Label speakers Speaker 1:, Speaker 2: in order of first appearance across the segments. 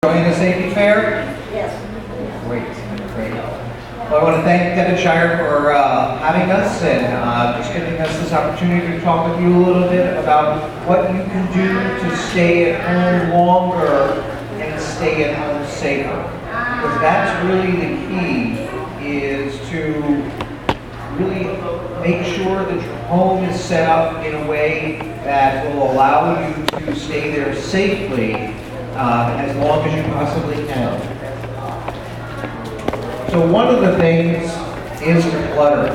Speaker 1: Enjoying the safety fair?
Speaker 2: Yes.
Speaker 1: Great, great. Well, I want to thank Devonshire for having us and just giving us this opportunity to talk with you a little bit about what you can do to stay at home longer and stay at home safer. Because that's really the key, is to really make sure that your home is set up in a way that will allow you to stay there safely as long as you possibly can. So one of the things is clutter,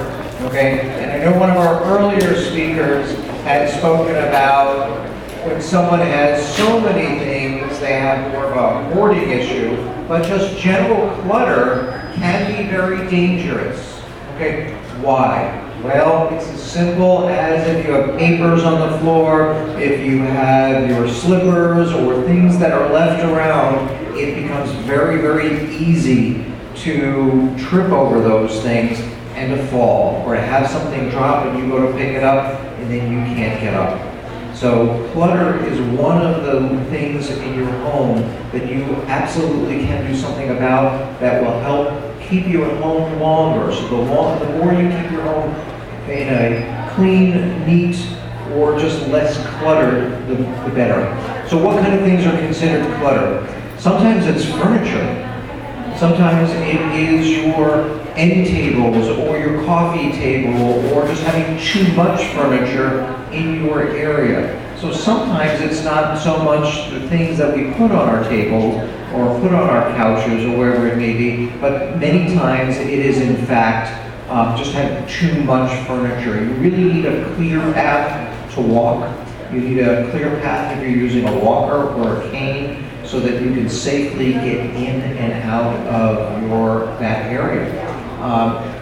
Speaker 1: okay? And I know one of our earlier speakers had spoken about when someone has so many things, they have more of a hoarding issue, but just general clutter can be very dangerous, okay? Why? Well, it's as simple as if you have papers on the floor, if you have your slippers or things that are left around, it becomes very, very easy to trip over those things and to fall, or to have something drop and you go to pick it up and then you can't get up. So clutter is one of the things in your home that you absolutely can do something about that will help keep you at home longer. So the more you keep your home in a clean, neat, or just less cluttered, the better. So what kind of things are considered clutter? Sometimes it's furniture. Sometimes it is your end tables or your coffee table or just having too much furniture in your area. So sometimes it's not so much the things that we put on our tables or put on our couches or wherever it may be, but many times it is in fact just having too much furniture. You really need a clear path to walk. You need a clear path if you're using a walker or a cane, so that you can safely get in and out of that area.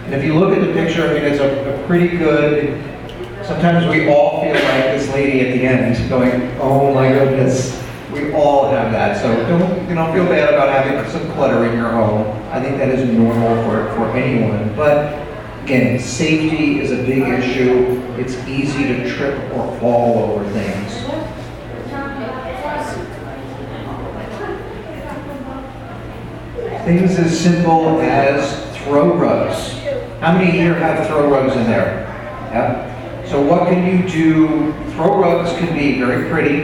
Speaker 1: And if you look at the picture, I mean, it's a pretty good, sometimes we all feel like this lady at the end going, oh my goodness, we all have that. So don't feel bad about having some clutter in your home. I think that is normal for anyone. But again, safety is a big issue. It's easy to trip or fall over things. Things as simple as throw rugs. How many here have throw rugs in there? Yeah. So what can you do? Throw rugs can be very pretty.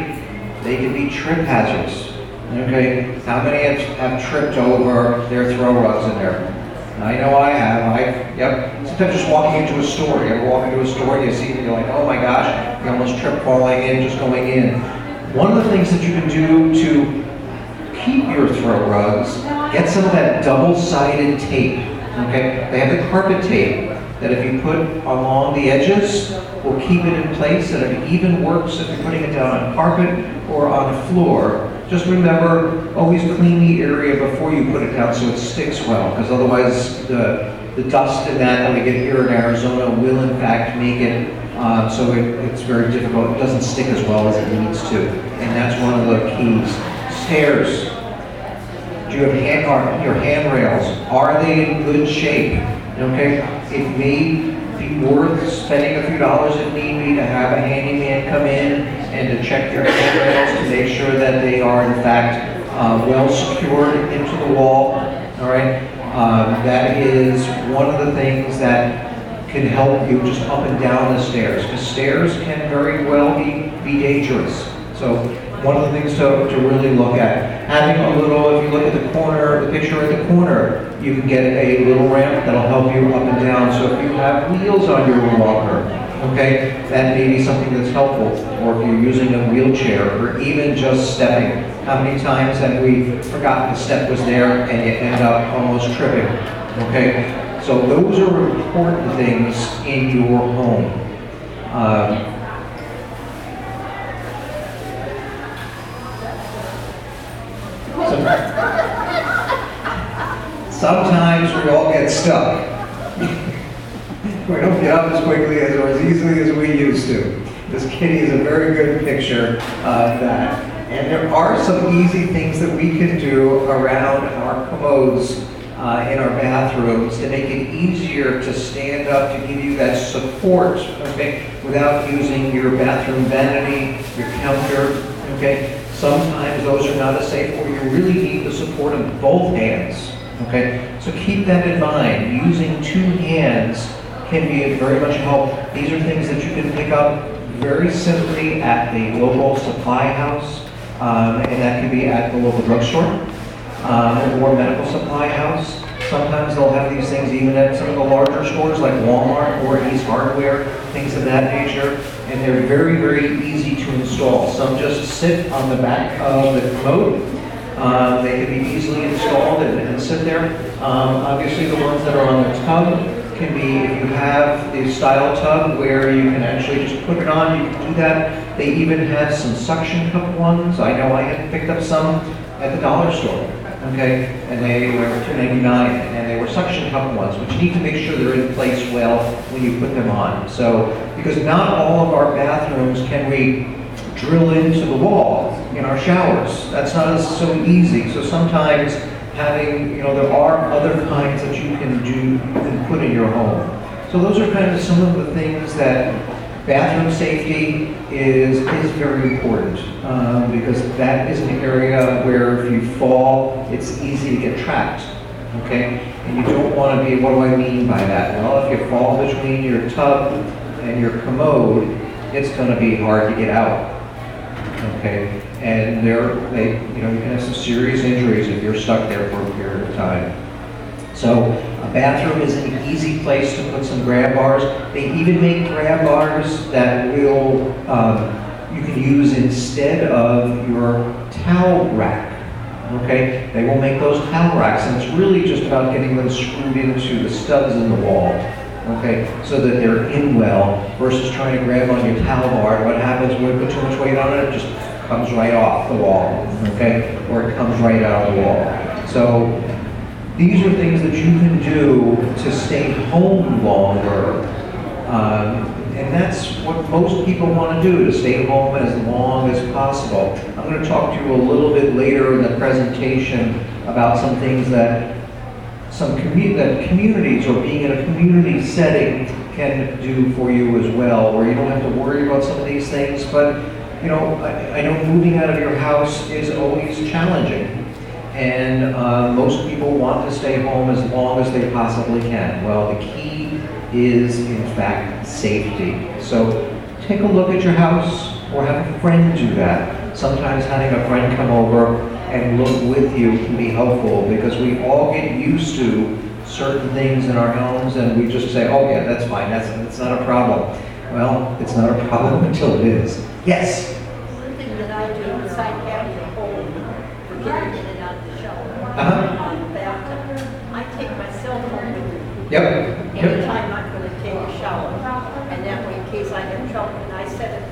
Speaker 1: They can be trip hazards. Okay. How many have tripped over their throw rugs in there? I know I have. Yep. Sometimes just walking into a store. You ever walk into a store and you see it and you're like, oh my gosh, you almost tripped falling in, just going in. One of the things that you can do to keep your throw rugs, get some of that double-sided tape, okay? They have the carpet tape that if you put along the edges will keep it in place, and it even works if you're putting it down on carpet or on a floor. Just remember, always clean the area before you put it down so it sticks well, because otherwise the dust in that we get here in Arizona will in fact make it so it's very difficult. It doesn't stick as well as it needs to, and that's one of the keys. Stairs. Do you have your handrails? Are they in good shape? Okay, it may be worth spending a few dollars if need be to have a handyman come in and to check your handrails to make sure that they are in fact well secured into the wall. All right, that is one of the things that can help you just up and down the stairs, because stairs can very well be dangerous. So one of the things to really look at. Having a little, if you look at the corner, the picture at the corner, you can get a little ramp that'll help you up and down. So if you have wheels on your walker, okay, that may be something that's helpful. Or if you're using a wheelchair, or even just stepping. How many times have we forgotten the step was there and you end up almost tripping, okay? So those are important things in your home. Sometimes we all get stuck. We don't get up as quickly or as easily as we used to. This kitty is a very good picture of that. And there are some easy things that we can do around our commodes in our bathrooms to make it easier to stand up, to give you that support, okay, without using your bathroom vanity, your counter, okay? Sometimes those are not as safe, or you really need the support of both hands, okay? So keep that in mind. Using two hands can be very much help. These are things that you can pick up very simply at the local supply house, and that can be at the local drugstore or medical supply house. Sometimes they'll have these things even at some of the larger stores like Walmart or Ace Hardware, things of that nature. And they're very, very easy to install. Some just sit on the back of the commode. They can be easily installed and sit there. Obviously the ones that are on the tub can be, if you have the style tub where you can actually just put it on, you can do that. They even have some suction cup ones. I know I had picked up some at the dollar store, okay? And they were $2.99, and they were suction cup ones, but you need to make sure they're in place well when you put them on. So, because not all of our bathrooms can we drill into the wall in our showers. That's not so easy. So sometimes having, there are other kinds that you can do and put in your home. So those are kind of some of the things that bathroom safety is very important, because that is an area where if you fall, it's easy to get trapped, okay? And you don't want to be, what do I mean by that? Well, if you fall between your tub and your commode, it's going to be hard to get out, okay? And you can have some serious injuries if you're stuck there for a period of time. So a bathroom is an easy place to put some grab bars. They even make grab bars that will you can use instead of your towel rack. Okay, they will make those towel racks, and it's really just about getting them screwed into the studs in the wall. Okay, so that they're in well versus trying to grab on your towel bar. What happens when you put too much weight on it? It just comes right off the wall. Okay, or it comes right out of the wall. So these are things that you can do to stay home longer, and that's what most people want to do, to stay home as long as possible. I'm going to talk to you a little bit later in the presentation about some things that that communities, or being in a community setting, can do for you as well, where you don't have to worry about some of these things. But I know moving out of your house is always challenging. And most people want to stay home as long as they possibly can. Well, the key is, in fact, safety. So take a look at your house, or have a friend do that. Sometimes having a friend come over and look with you can be helpful, because we all get used to certain things in our homes, and we just say, oh yeah, that's fine, that's not a problem. Well, it's not a problem until it is. Yes?
Speaker 2: One thing that I do is I have the hole for getting in and out of the shower. On the bathtub. I take my cell phone with me.
Speaker 1: Yep.
Speaker 2: Anytime I'm going to take a shower. And that way, in case I have trouble, and I set it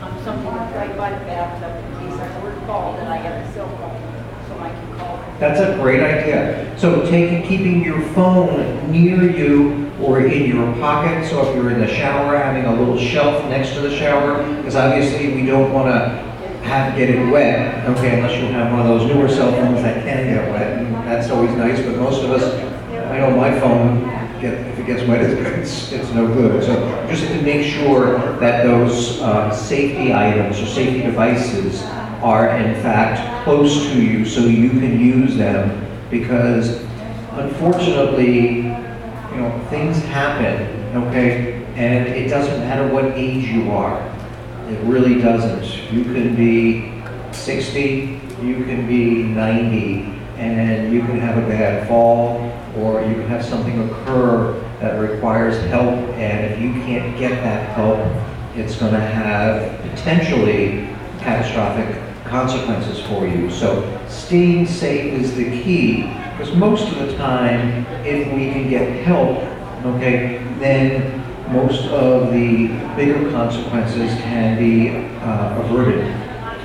Speaker 2: on something right by the bathtub, in case I were to call, then I have a cell phone, so I can call.
Speaker 1: That's a great idea. So keeping your phone near you or in your pocket. So if you're in the shower, having a little shelf next to the shower, because obviously we don't want to get it wet, okay, unless you have one of those newer cell phones that can get wet, and that's always nice, but most of us, I know my phone, if it gets wet, it's no good. So just to make sure that those safety items or safety devices are in fact close to you so you can use them, because unfortunately, things happen, okay, and it doesn't matter what age you are. It really doesn't. You can be 60, you can be 90, and you can have a bad fall, or you can have something occur that requires help, and if you can't get that help, it's going to have potentially catastrophic consequences for you. So staying safe is the key, because most of the time, if we can get help, okay, then most of the bigger consequences can be averted.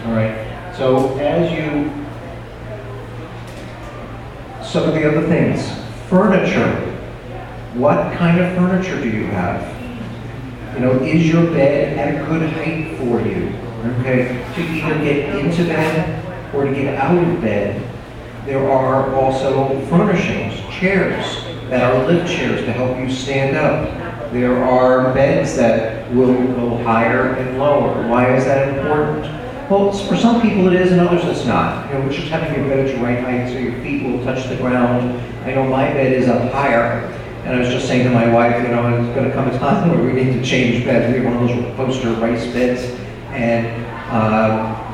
Speaker 1: All right. So some of the other things, furniture. What kind of furniture do you have? Is your bed at a good height for you? Okay. To either get into bed or to get out of bed, there are also furnishings, chairs that are lift chairs to help you stand up. There are beds that will go higher and lower. Why is that important? Well, for some people it is, and others it's not. You know, it's just having your bed at your right height so your feet will touch the ground. I know my bed is up higher, and I was just saying to my wife, you know, it's going to come a time where we need to change beds. We have one of those poster rice beds, and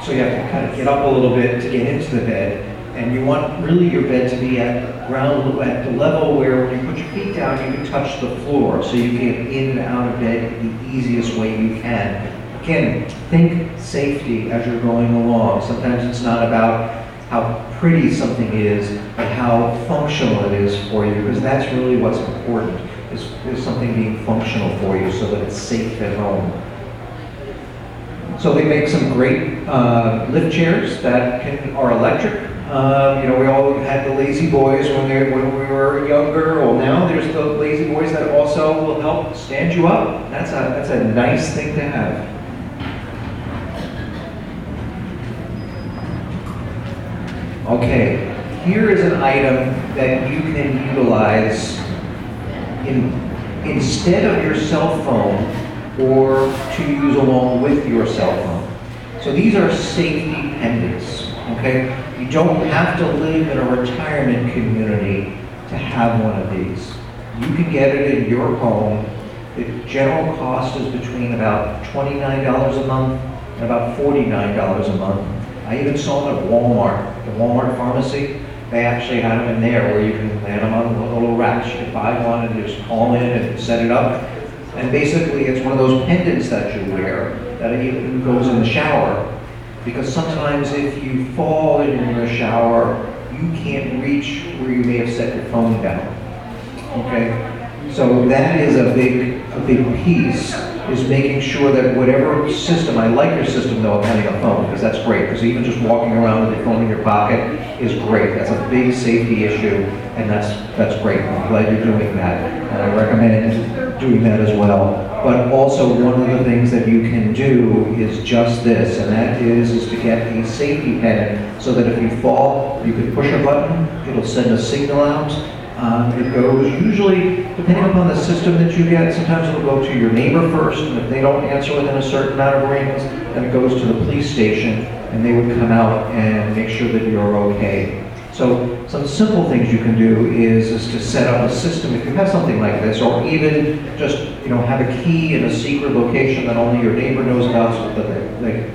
Speaker 1: so you have to kind of get up a little bit to get into the bed. And you want really your bed to be at ground, at the level where when you put your feet down, you can touch the floor, so you can get in and out of bed the easiest way you can. Again, think safety as you're going along. Sometimes it's not about how pretty something is, but how functional it is for you, because that's really what's important, is something being functional for you so that it's safe at home. So they make some great lift chairs that are electric. You know, we all had the lazy boys when we were younger. Well, now there's the lazy boys that also will help stand you up. That's a nice thing to have. Okay, here is an item that you can utilize instead of your cell phone, or to use along with your cell phone. So these are safety pendants, okay? You don't have to live in a retirement community to have one of these. You can get it in your home. The general cost is between about $29 a month and about $49 a month. I even saw them at Walmart, the Walmart pharmacy. They actually had them in there where you can land them on little racks. You can buy one and just call in and set it up. And basically it's one of those pendants that you wear that even goes in the shower. Because sometimes if you fall in the shower, you can't reach where you may have set your phone down. Okay? So that is a big piece, is making sure that whatever system, I like your system though of having a phone, because that's great, because even just walking around with your phone in your pocket is great. That's a big safety issue, and that's great. I'm glad you're doing that, and I recommend doing that as well. But also one of the things that you can do is just this, and that is to get a safety pendant so that if you fall, you can push a button, it'll send a signal out. It goes usually, depending upon the system that you get, sometimes it'll go to your neighbor first, and if they don't answer within a certain amount of rings, then it goes to the police station, and they would come out and make sure that you're okay. So some simple things you can do is to set up a system if you have something like this, or even just have a key in a secret location that only your neighbor knows about,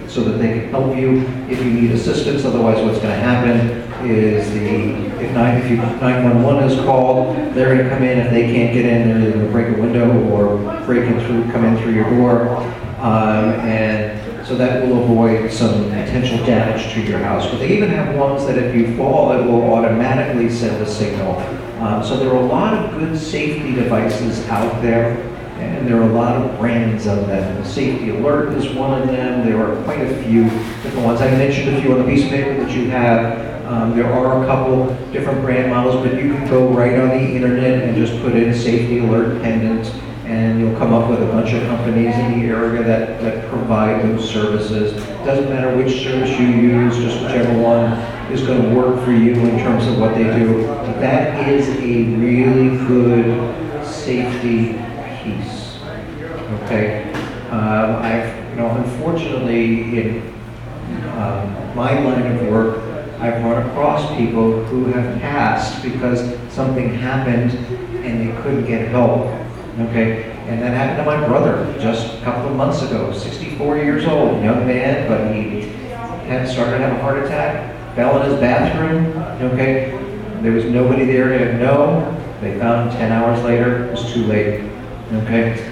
Speaker 1: so that they can help you if you need assistance. Otherwise, what's going to happen is if 911 is called, they're going to come in. If they can't get in, they're going to break a window or come in through your door, and so that will avoid some potential damage to your house. But they even have ones that if you fall, it will automatically send a signal. So there are a lot of good safety devices out there, and there are a lot of brands of them. The Safety Alert is one of them. There are quite a few different ones. I mentioned a few on the piece of paper that you have. There are a couple different brand models, but you can go right on the internet and just put in Safety Alert pendant, and you'll come up with a bunch of companies in the area that provide those services. It doesn't matter which service you use, just whichever one is going to work for you in terms of what they do. But that is a really good safety piece. Okay, unfortunately, in my line of work, I've run across people who have passed because something happened and they couldn't get help. Okay, and that happened to my brother just a couple of months ago. 64 years old, young man, but he had started to have a heart attack, fell in his bathroom. Okay, there was nobody there to know. They found him 10 hours later. It was too late. Okay,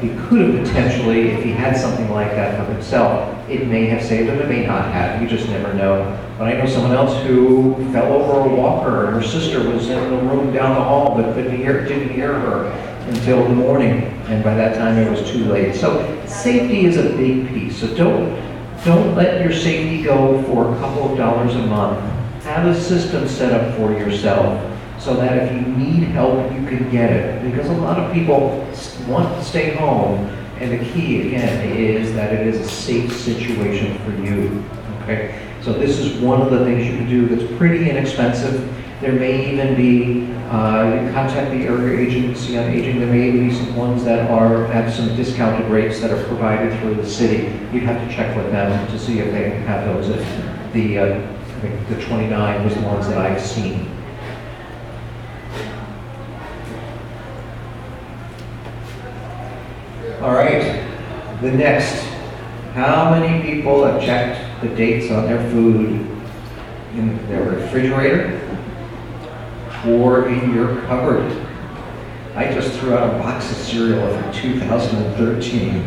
Speaker 1: he could have potentially, if he had something like that for himself, it may have saved him, it may not have. You just never know. But I know someone else who fell over a walker, and her sister was in the room down the hall, but didn't hear her until the morning, and by that time it was too late. So safety is a big piece. So don't let your safety go for a couple of dollars a month. Have a system set up for yourself so that if you need help, you can get it. Because a lot of people want to stay home, and the key, again, is that it is a safe situation for you. Okay? So this is one of the things you can do that's pretty inexpensive. There may even be, contact the area agency on aging, there may even be some ones that have some discounted rates that are provided through the city. You'd have to check with them to see if they have those. If I think the 29 was the ones that I've seen. All right, the next. How many people have checked the dates on their food in their refrigerator or in your cupboard? I just threw out a box of cereal from 2013.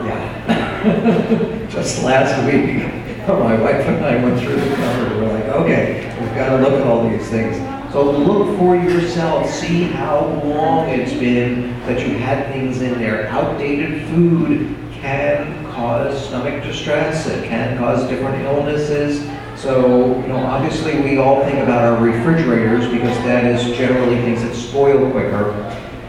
Speaker 1: Yeah. Just last week, my wife and I went through the cupboard. We're like, okay, we've got to look at all these things. So look for yourself, see how long it's been that you had things in there. Outdated food can cause stomach distress, it can cause different illnesses. So, obviously we all think about our refrigerators because that is generally things that spoil quicker.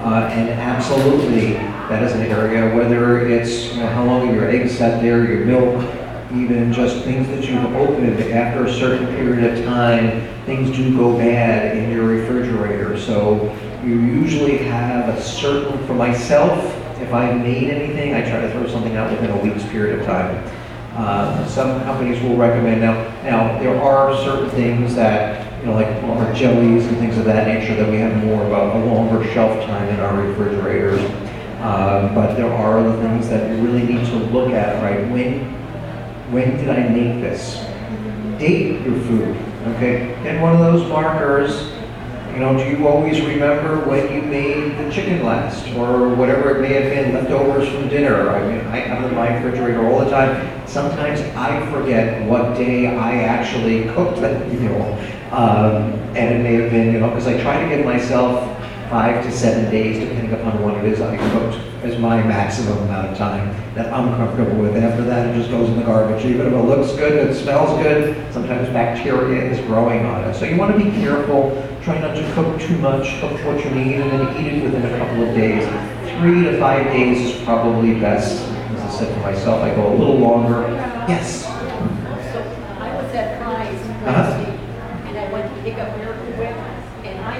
Speaker 1: And absolutely, that is an area, whether it's how long your eggs sat there, your milk, even just things that you've opened after a certain period of time, things do go bad in your refrigerator. So you usually have a certain, for myself, if I've made anything, I try to throw something out within a week's period of time. Some companies will recommend now there are certain things that, like our jellies and things of that nature that we have more of a longer shelf time in our refrigerators. But there are other things that you really need to look at, right? When did I make this? Date your food, okay? Get one of those markers. Do you always remember when you made the chicken last, or whatever it may have been, leftovers from dinner? I mean, I have them in my refrigerator all the time. Sometimes I forget what day I actually cooked that meal, and it may have been, because I try to give myself 5 to 7 days, depending upon what it is I cooked, as my maximum amount of time that I'm comfortable with. After that, it just goes in the garbage. Even if it looks good, it smells good, sometimes bacteria is growing on it. So you want to be careful. Try not to cook too much, cook what you need, and then eat it within a couple of days. 3 to 5 days is probably best. As I said for myself, I go a little longer. Yes?
Speaker 2: So I was at Fry's last week, and I went to pick up Miracle Whip, and I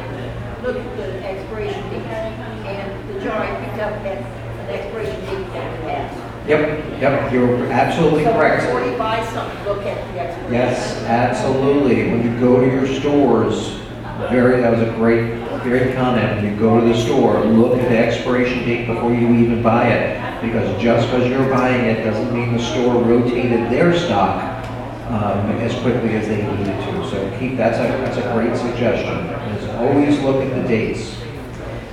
Speaker 2: looked at the expiration date, and the jar I picked up had an expiration date that passed.
Speaker 1: Yep, you're absolutely correct.
Speaker 2: So before you buy something, look at the expiration.
Speaker 1: Yes, absolutely. When you go to your stores, that was a great comment. When you go to the store, look at the expiration date before you even buy it, because just because you're buying it doesn't mean the store rotated their stock as quickly as they needed to. So that's a great suggestion. Is always look at the dates,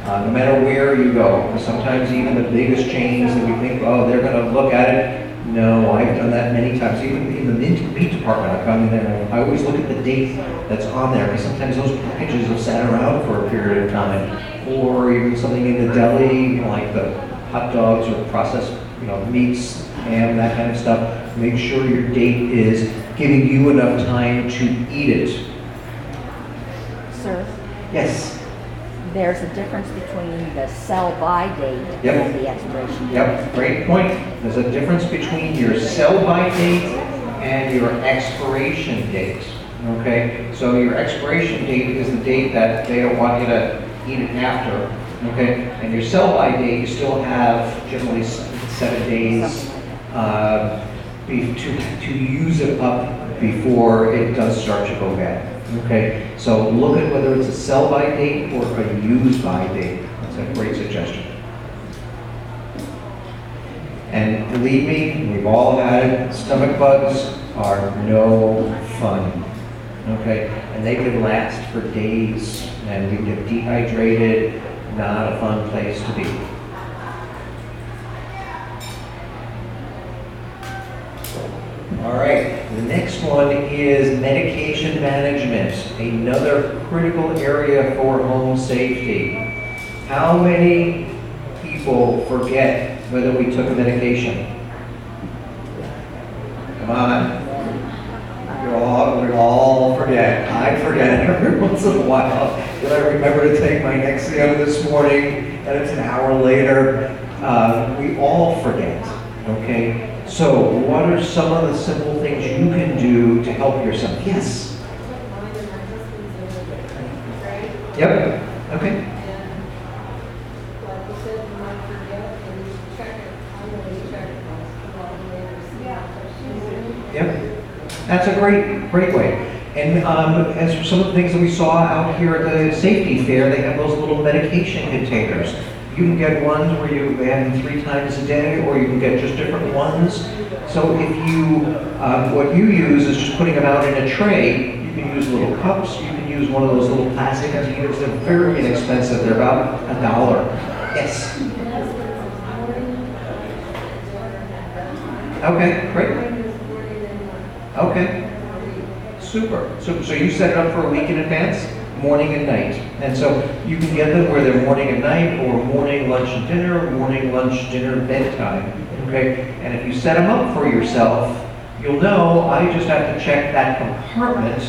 Speaker 1: no matter where you go. Because sometimes even the biggest chains that we think, oh, they're going to look at it. No, I've done that many times. Even in the meat department, I've gone in there and I always look at the date that's on there, because sometimes those packages have sat around for a period of time. Or even something in the deli, like the hot dogs or processed meats, ham, that kind of stuff. Make sure your date is giving you enough time to eat it.
Speaker 3: Sir,
Speaker 1: Yes.
Speaker 3: there's a difference between the sell-by date
Speaker 1: Yep.
Speaker 3: and the expiration date.
Speaker 1: Yep, great point. There's a difference between your sell-by date and your expiration date. Okay, so your expiration date is the date that they don't want you to eat it after. Okay, and your sell-by date, you still have generally 7 days to use it up before it does start to go bad. Okay, so look at whether it's a sell-by date or a use-by date. That's a great suggestion. And believe me, we've all had it, stomach bugs are no fun. Okay, and they can last for days, and we get dehydrated, not a fun place to be. All right, the next one is medication management, another critical area for home safety. How many people forget whether we took a medication? Come on. We all forget. I forget every once in a while. Did I remember to take my Nexium this morning and it's an hour later? We all forget, okay? So what are some of the simple things you can do to help yourself? Yes. Yep. Okay.
Speaker 4: Like you said, you might forget and you check it. I'm going to check it.
Speaker 1: Yep. That's a great way. And as for some of the things that we saw out here at the safety fair, they have those little medication containers. You can get ones where they have them 3 times a day, or you can get just different ones. So if you, what you use is just putting them out in a tray. You can use little cups. You can use one of those little plastic containers. They're very inexpensive. They're about $1. Yes. Okay, great. Okay. Super. So you set it up for a week in advance, morning and night. And so you can get them where they're morning and night, or morning, lunch, and dinner, morning, lunch, dinner, bedtime. Okay? And if you set them up for yourself, you'll know I just have to check that compartment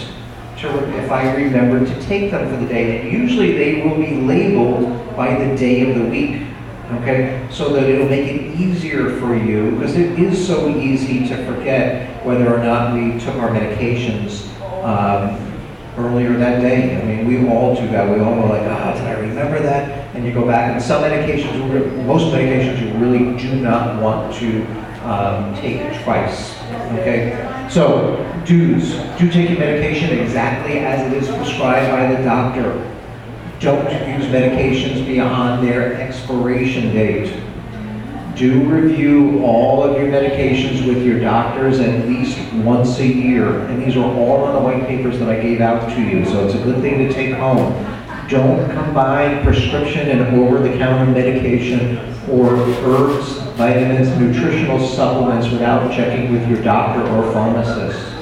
Speaker 1: if I remember to take them for the day. And usually they will be labeled by the day of the week. Okay, so that it'll make it easier for you, because it is so easy to forget whether or not we took our medications earlier that day. I mean, we all do that. We all are like, did I remember that? And you go back, and some medications, most medications you really do not want to take twice. Okay, so do take your medication exactly as it is prescribed by the doctor. Don't use medications beyond their expiration date. Do review all of your medications with your doctors at least once a year. And these are all on the white papers that I gave out to you, so it's a good thing to take home. Don't combine prescription and over-the-counter medication or herbs, vitamins, nutritional supplements without checking with your doctor or pharmacist.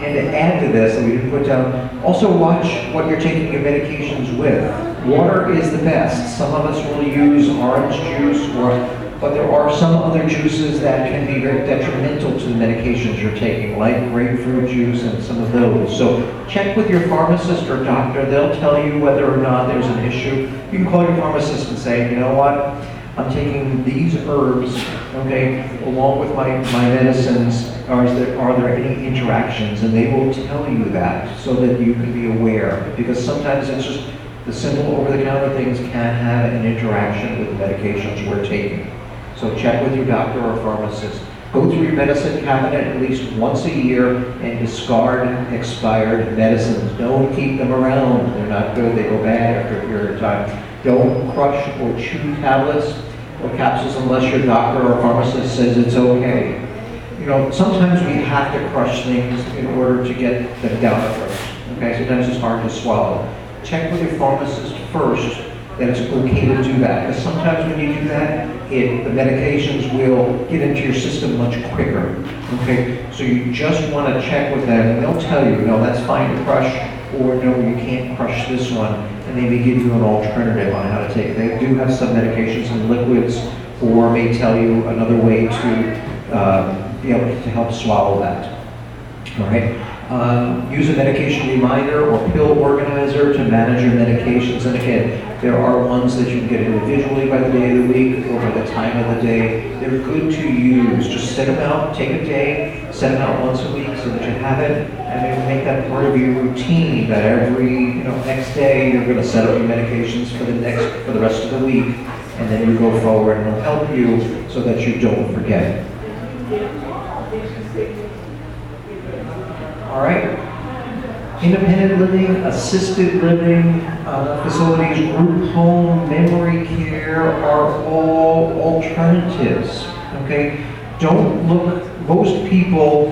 Speaker 1: And to add to this, that we didn't put down, also watch what you're taking your medications with. Water is the best. Some of us will use orange juice, but there are some other juices that can be very detrimental to the medications you're taking, like grapefruit juice and some of those. So check with your pharmacist or doctor. They'll tell you whether or not there's an issue. You can call your pharmacist and say, you know what? I'm taking these herbs, okay, along with my medicines. Are there any interactions? And they will tell you that so that you can be aware. Because sometimes it's just the simple over-the-counter things can have an interaction with the medications we're taking. So check with your doctor or pharmacist. Go through your medicine cabinet at least once a year and discard expired medicines. Don't keep them around. They're not good. They go bad after a period of time. Don't crush or chew tablets or capsules unless your doctor or pharmacist says it's okay. You know, sometimes we have to crush things in order to get them down first. Okay, sometimes it's hard to swallow. Check with your pharmacist first that it's okay to do that. Because sometimes when you do that, the medications will get into your system much quicker. Okay, so you just want to check with them, and they'll tell you, no, that's fine to crush, or no, you can't crush this one. And they may give you an alternative on how to take it. They do have some medications in liquids, or may tell you another way to be able to help swallow that. All right. Use a medication reminder or pill organizer to manage your medications. And again, there are ones that you can get individually by the day of the week or by the time of the day. They're good to use. Just set them out, take a day, set them out once a week so that you have it, and then make that part of your routine that every next day you're going to set up your medications for the rest of the week, and then you go forward, and it'll help you so that you don't forget. All right. Independent living, assisted living facilities, group home, memory care are all alternatives. Okay? Don't look, most people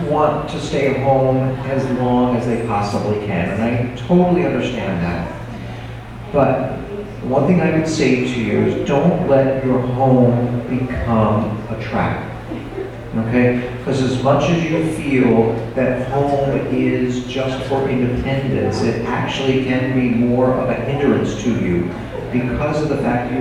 Speaker 1: want to stay at home as long as they possibly can, and I totally understand that. But one thing I would say to you is don't let your home become a trap. Okay? Because as much as you feel that home is just for independence, it actually can be more of a hindrance to you because of the fact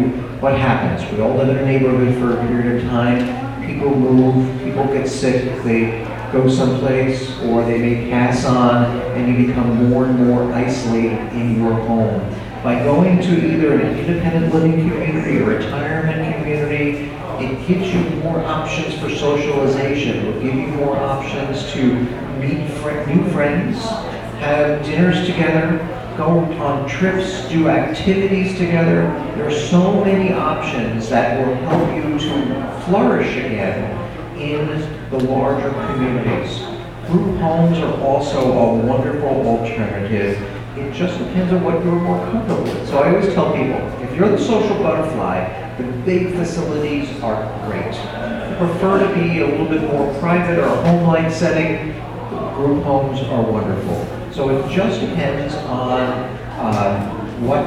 Speaker 1: what happens? We all live in a neighborhood for a period of time. People move, people get sick, they go someplace, or they may pass on, and you become more and more isolated in your home. By going to either an independent living community or retirement community, It gives you more options for socialization. It will give you more options to meet new friends, have dinners together, go on trips, do activities together. There are so many options that will help you to flourish again in the larger communities. Group homes are also a wonderful alternative. It just depends on what you're more comfortable with. So I always tell people, if you're the social butterfly, the big facilities are great. If you prefer to be a little bit more private or a home-like setting, group homes are wonderful. So it just depends on what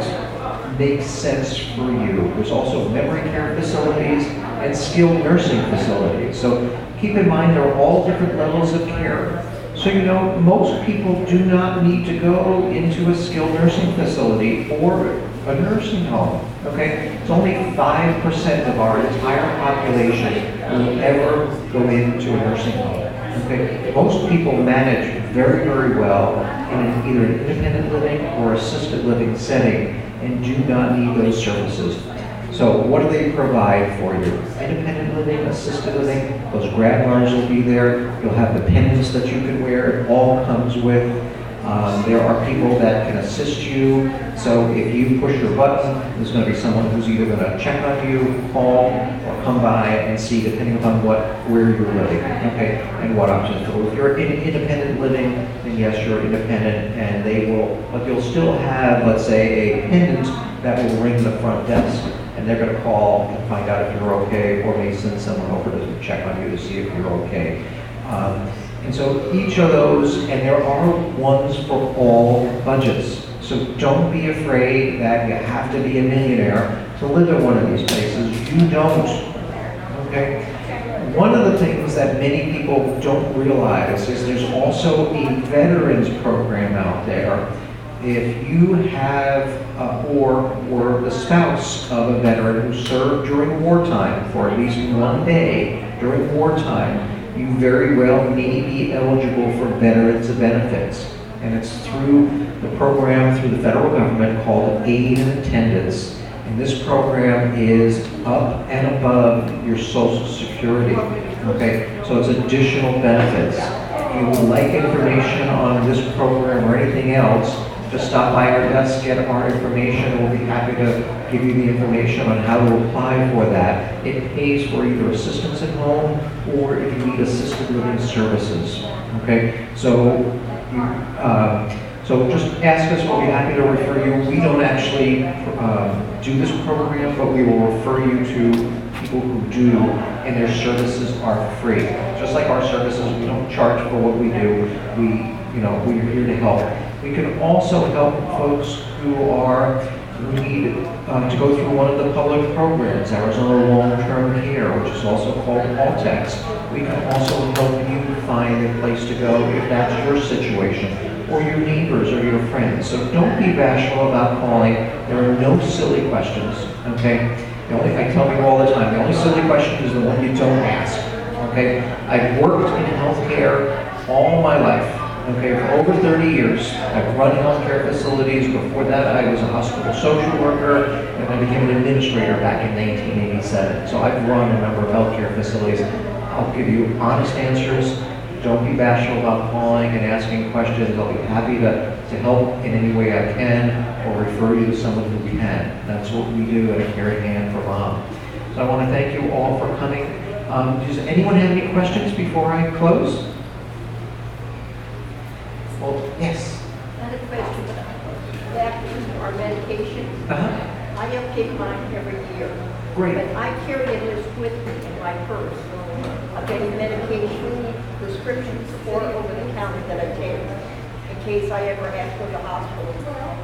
Speaker 1: makes sense for you. There's also memory care facilities and skilled nursing facilities. So keep in mind there are all different levels of care. So you know, most people do not need to go into a skilled nursing facility or a nursing home, okay? It's only 5% of our entire population will ever go into a nursing home, okay? Most people manage very, very well in either an independent living or assisted living setting and do not need those services. So what do they provide for you? Independent living, assisted living, those grab bars will be there. You'll have the pendants that you can wear. It all comes with. There are people that can assist you. So if you push your button, there's going to be someone who's either going to check on you, call, or come by and see, depending upon where you're living, okay, and what options. So if you're in independent living, then yes, you're independent, and they will, but you'll still have, let's say, a pendant that will ring the front desk, and they're going to call and find out if you're okay, or may send someone over to check on you to see if you're okay. And so each of those, and there are ones for all budgets. So don't be afraid that you have to be a millionaire to live in one of these places. You don't, okay? One of the things that many people don't realize is there's also a veterans program out there. If you have or were the spouse of a veteran who served during wartime for at least one day during wartime, you very well may be eligible for veterans benefits. And it's through the program through the federal government called Aid and Attendance. And this program is up and above your Social Security. Okay, so it's additional benefits. If you would like information on this program or anything else, just stop by our desk, get our information. We'll be happy to give you the information on how to apply for that. It pays for either assistance at home or if you need assisted living services. Okay, so so just ask us. We'll be happy to refer you. We don't actually do this program, but we will refer you to people who do, and their services are free. Just like our services, we don't charge for what we do. We're here to help. We can also help folks who need to go through one of the public programs, Arizona Long-Term Care, which is also called Altex. We can also help you find a place to go if that's your situation, or your neighbors or your friends. So don't be bashful about calling. There are no silly questions, okay? I tell people all the time, the only silly question is the one you don't ask, okay? I've worked in healthcare all my life. Okay, for over 30 years, I've run healthcare facilities. Before that, I was a hospital social worker, and I became an administrator back in 1987. So I've run a number of healthcare facilities. I'll give you honest answers. Don't be bashful about calling and asking questions. I'll be happy to help in any way I can, or refer you to someone who can. That's what we do at A Caring Hand for Mom. So I want to thank you all for coming. Does anyone have any questions before I close? Well, yes.
Speaker 2: I had a question back to our medications. I update mine every year.
Speaker 1: Great.
Speaker 2: But I carry a list with me in my purse of any medication, prescriptions, or over the counter that I take in case I ever have to go to the hospital.